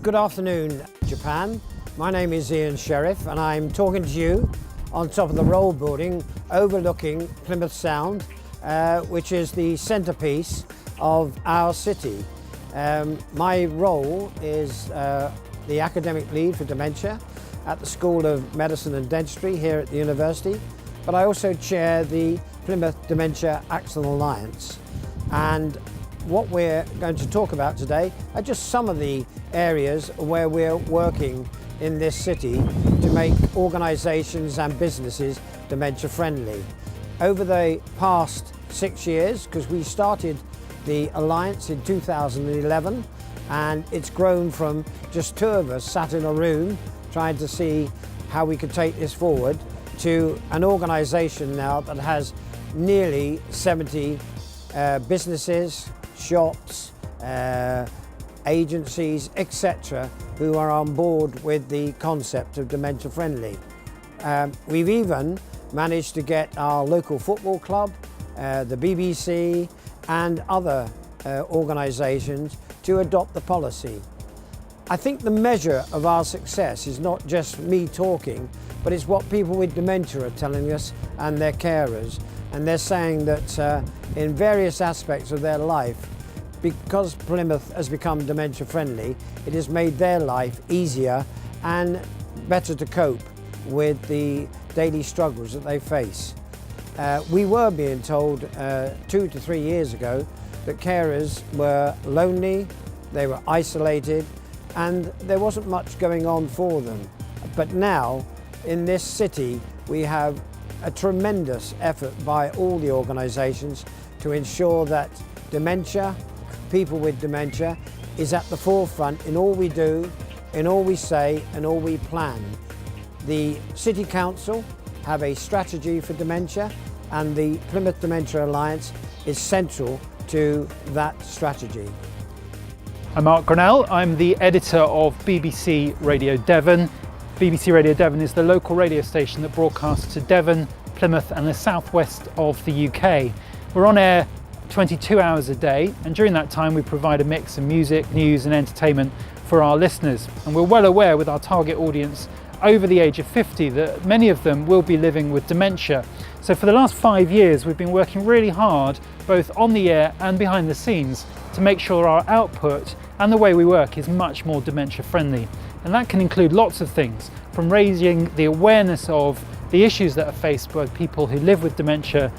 Good afternoon, Japan. My name is Ian Sheriff and I'm talking to you on top of the roll building overlooking Plymouth Sound, which is the centrepiece of our city. My role is the academic lead for dementia at the School of Medicine and Dentistry here at the university, but I also chair the Plymouth Dementia Action Alliance. And what we're going to talk about today are just some of the areas where we're working in this city to make organisations and businesses dementia friendly. Over the past 6 years, because we started the Alliance in 2011, and it's grown from just two of us sat in a room trying to see how we could take this forward to an organisation now that has nearly 70 businesses, shops, agencies, etc., who are on board with the concept of dementia friendly. We've even managed to get our local football club, the BBC and other organisations to adopt the policy. I think the measure of our success is not just me talking, but it's what people with dementia are telling us and their carers. And they're saying that in various aspects of their life, because Plymouth has become dementia friendly, it has made their life easier and better to cope with the daily struggles that they face. We were being told 2 to 3 years ago that carers were lonely, they were isolated, and there wasn't much going on for them. But now, in this city, we have a tremendous effort by all the organisations to ensure that dementia, people with dementia, is at the forefront in all we do, in all we say and all we plan. The City Council have a strategy for dementia, and the Plymouth Dementia Alliance is central to that strategy. I'm Mark Grinnell. I'm the editor of BBC Radio Devon. BBC Radio Devon is the local radio station that broadcasts to Devon, Plymouth and the southwest of the UK. We're on air 22 hours a day, and during that time we provide a mix of music, news and entertainment for our listeners. And we're well aware with our target audience over the age of 50 that many of them will be living with dementia. So for the last 5 years we've been working really hard, both on the air and behind the scenes, to make sure our output and the way we work is much more dementia friendly. And that can include lots of things, from raising the awareness of the issues that are faced by people who live with dementia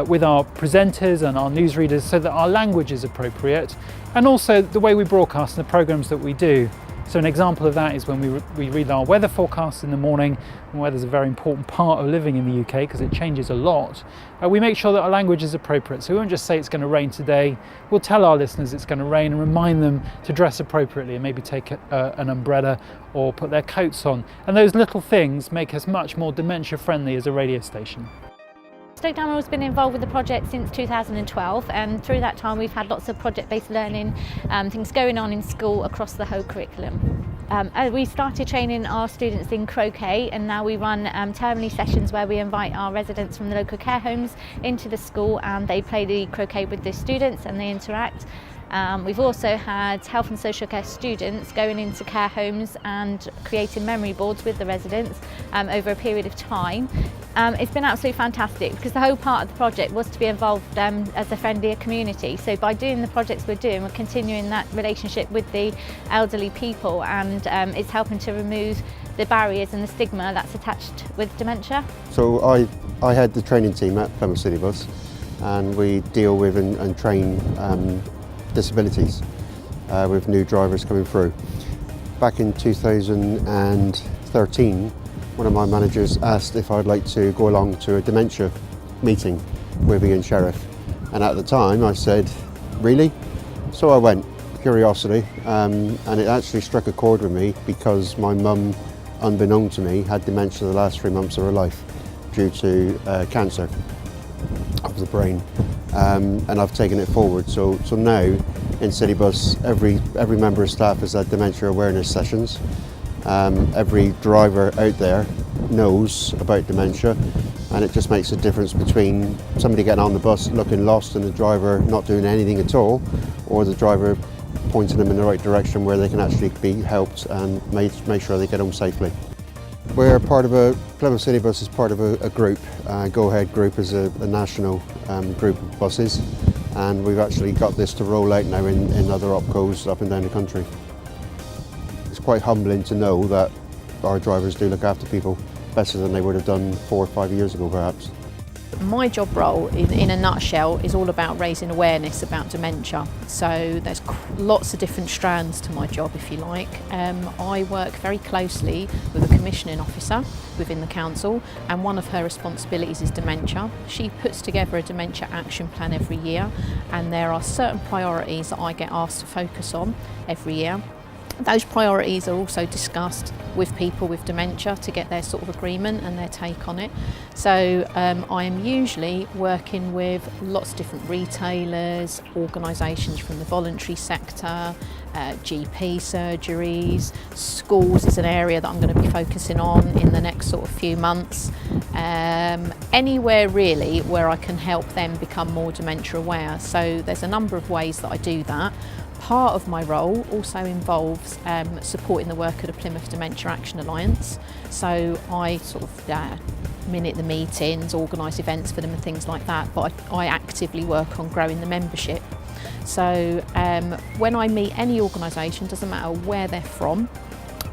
with our presenters and our newsreaders, so that our language is appropriate, and also the way we broadcast and the programmes that we do. So an example of that is when we read our weather forecasts in the morning, and weather's a very important part of living in the UK because it changes a lot. We make sure that our language is appropriate, so we won't just say it's going to rain today, we'll tell our listeners it's going to rain and remind them to dress appropriately and maybe take an umbrella or put their coats on. And those little things make us much more dementia friendly as a radio station. Stoke Damerel's been involved with the project since 2012, and through that time we've had lots of project-based learning, things going on in school across the whole curriculum. We started training our students in croquet, and now we run termly sessions where we invite our residents from the local care homes into the school and they play the croquet with the students and they interact. We've also had health and social care students going into care homes and creating memory boards with the residents over a period of time. It's been absolutely fantastic because the whole part of the project was to be involved as a friendlier community. So by doing the projects we're doing, we're continuing that relationship with the elderly people, and it's helping to remove the barriers and the stigma that's attached with dementia. So I head the training team at Plymouth City Bus, and we deal with and train disabilities with new drivers coming through. Back in 2013, one of my managers asked if I'd like to go along to a dementia meeting with Ian Sheriff, and at the time I said, really? So I went, curiosity, and it actually struck a chord with me because my mum, unbeknown to me, had dementia the last 3 months of her life due to cancer of the brain, and I've taken it forward. So now in City Bus, every member of staff has had dementia awareness sessions. Every driver out there knows about dementia, and it just makes a difference between somebody getting on the bus looking lost and the driver not doing anything at all, or the driver pointing them in the right direction where they can actually be helped and make sure they get home safely. We're part of Plymouth City Bus is part of a group. Go Ahead Group is a national group of buses, and we've actually got this to roll out now in other opcos up and down the country. It's quite humbling to know that our drivers do look after people better than they would have done 4 or 5 years ago perhaps. My job role, in a nutshell, is all about raising awareness about dementia. So there's lots of different strands to my job, if you like. I work very closely with a commissioning officer within the council, and one of her responsibilities is dementia. She puts together a dementia action plan every year, and there are certain priorities that I get asked to focus on every year. Those priorities are also discussed with people with dementia to get their sort of agreement and their take on it. So I am usually working with lots of different retailers, organisations from the voluntary sector, GP surgeries, schools is an area that I'm going to be focusing on in the next sort of few months. Anywhere really where I can help them become more dementia aware. So there's a number of ways that I do that. Part of my role also involves supporting the work of the Plymouth Dementia Action Alliance. So I sort of minute the meetings, organise events for them and things like that, but I actively work on growing the membership. So when I meet any organisation, doesn't matter where they're from,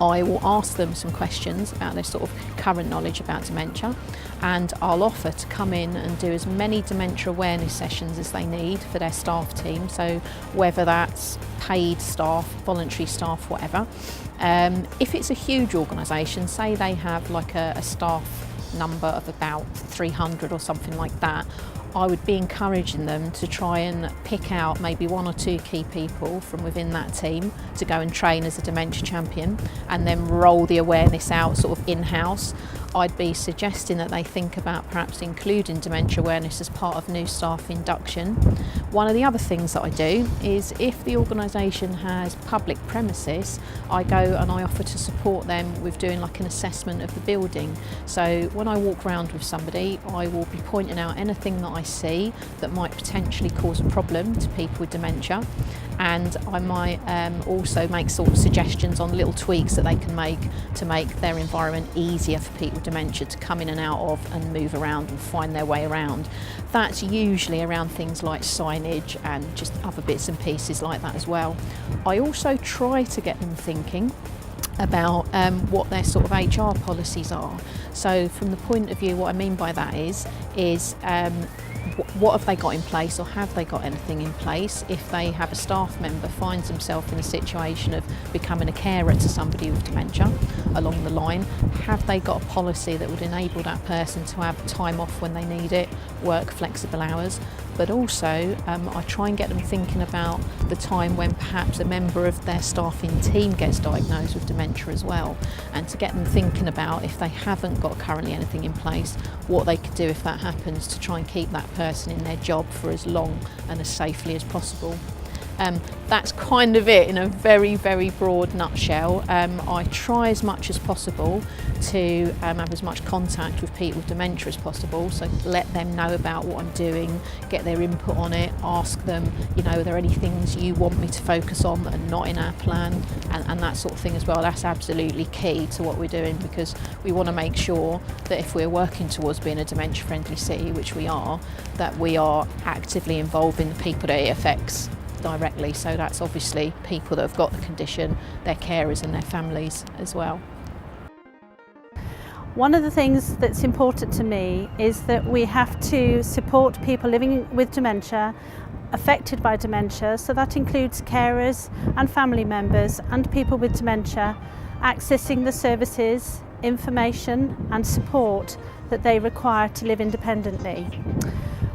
I will ask them some questions about their sort of current knowledge about dementia, and I'll offer to come in and do as many dementia awareness sessions as they need for their staff team, so whether that's paid staff, voluntary staff, whatever. If it's a huge organisation, say they have like a staff number of about 300 or something like that, I would be encouraging them to try and pick out maybe 1 or 2 key people from within that team to go and train as a dementia champion, and then roll the awareness out sort of in-house. I'd be suggesting that they think about perhaps including dementia awareness as part of new staff induction. One of the other things that I do is if the organisation has public premises, I go and I offer to support them with doing like an assessment of the building. So when I walk around with somebody, I will be pointing out anything that I see that might potentially cause a problem to people with dementia, and I might also make sort of suggestions on little tweaks that they can make to make their environment easier for people with dementia to come in and out of and move around and find their way around. That's usually around things like signage and just other bits and pieces like that as well. I also try to get them thinking about what their sort of HR policies are. So from the point of view, what I mean by that is what have they got in place, or have they got anything in place if they have a staff member finds themselves in a situation of becoming a carer to somebody with dementia along the line? Have they got a policy that would enable that person to have time off when they need it, work flexible hours? But also I try and get them thinking about the time when perhaps a member of their staffing team gets diagnosed with dementia as well, and to get them thinking about, if they haven't got currently anything in place, what they could do if that happens to try and keep that person in their job for as long and as safely as possible. That's kind of it in a very, very broad nutshell. I try as much as possible to have as much contact with people with dementia as possible, so let them know about what I'm doing, get their input on it, ask them, you know, are there any things you want me to focus on that are not in our plan, and that sort of thing as well. That's absolutely key to what we're doing, because we want to make sure that if we're working towards being a dementia friendly city, which we are, that we are actively involving the people that it affects directly. So that's obviously people that have got the condition, their carers and their families as well. One of the things that's important to me is that we have to support people living with dementia, affected by dementia, so that includes carers and family members and people with dementia accessing the services, information and support that they require to live independently.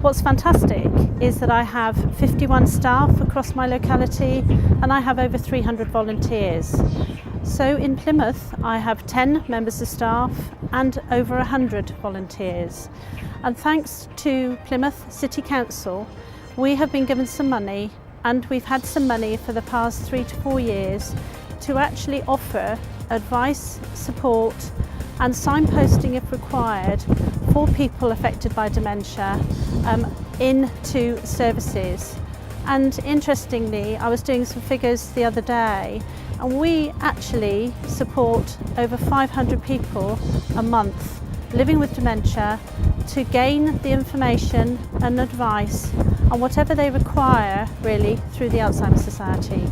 What's fantastic is that I have 51 staff across my locality, and I have over 300 volunteers. So in Plymouth I have 10 members of staff and over 100 volunteers. And thanks to Plymouth City Council, we have been given some money, and we've had some money for the past 3 to 4 years to actually offer advice, support and signposting if required for people affected by dementia into services. And interestingly, I was doing some figures the other day, and we actually support over 500 people a month living with dementia to gain the information and advice on whatever they require, really, through the Alzheimer's Society.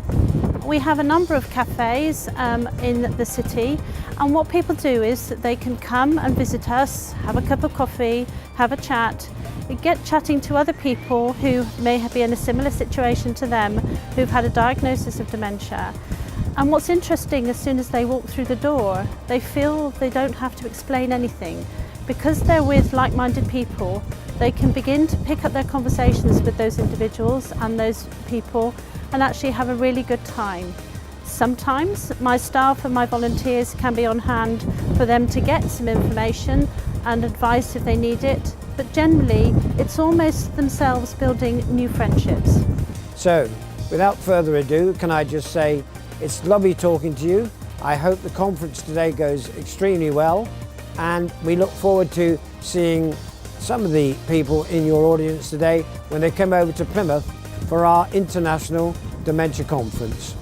We have a number of cafes in the city, and what people do is that they can come and visit us, have a cup of coffee, have a chat, get chatting to other people who may be in a similar situation to them, who've had a diagnosis of dementia. And what's interesting, as soon as they walk through the door, they feel they don't have to explain anything. Because they're with like-minded people, they can begin to pick up their conversations with those individuals and those people and actually have a really good time. Sometimes my staff and my volunteers can be on hand for them to get some information and advice if they need it, but generally it's almost themselves building new friendships. So, without further ado, can I just say it's lovely talking to you. I hope the conference today goes extremely well, and we look forward to seeing some of the people in your audience today when they come over to Plymouth for our International Dementia Conference.